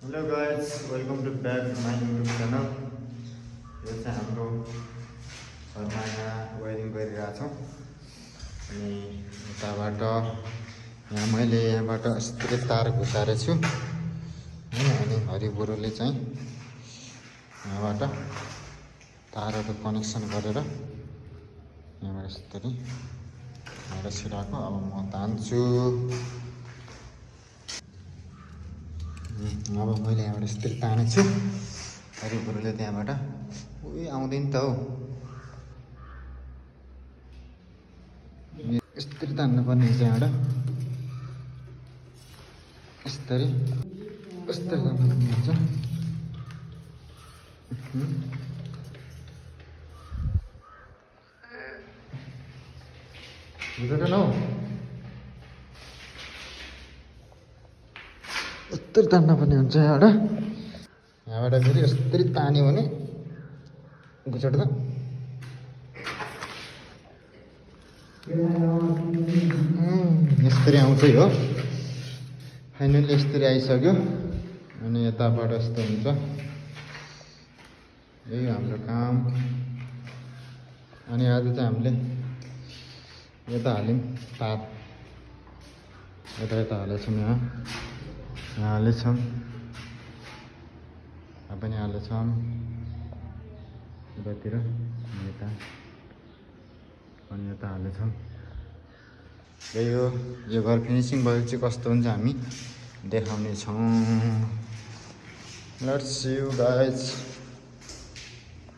Hello guys, welcome to back my YouTube channel. यो चाहिँ हाम्रो घरमा यहाँ वायरिङ गरिरहेको छौँ। अनि यताबाट मैले यहाँबाट यस्तै तार घुसाएर छु अनि हरिबुढोले चाहिँ यहाँबाट तारहरू कनेक्सन गरेर यहाँबाट यसरी छिराएको। अब म तान्छु। अब मैले यहाँबाट यस्तै तानेको छु। हरिबुढोले त्यहाँबाट उही आउँदैन त हौ, यस्तरी तान्नुपर्ने हुन्छ। यहाँबाट यस्तरी तान्नुपर्ने हुन्छ। बुझेन हौ, यस्तरी तान्नुपर्ने हुन्छ। यहाँबाट फेरि यस्तरी तान्यो भने घुचेट्दा यस्तरी आउँछ हो। फाइनली यस्तरी आइसक्यो। अनि यताबाट यस्तो हुन्छ। यही हाम्रो काम। अनि आज चाहिँ हामीले यता हाल्यौँ तार, यता हालेछौँ। यहाँ हालेछौँ, यहाँ पनि हालेछौँ यतातिर, यता अनि यता हालेछौँ। यही हो। यो घर फिनिसिङ भएपछि कस्तो हुन्छ हामी देखाउने छौँ। Let's see you guys.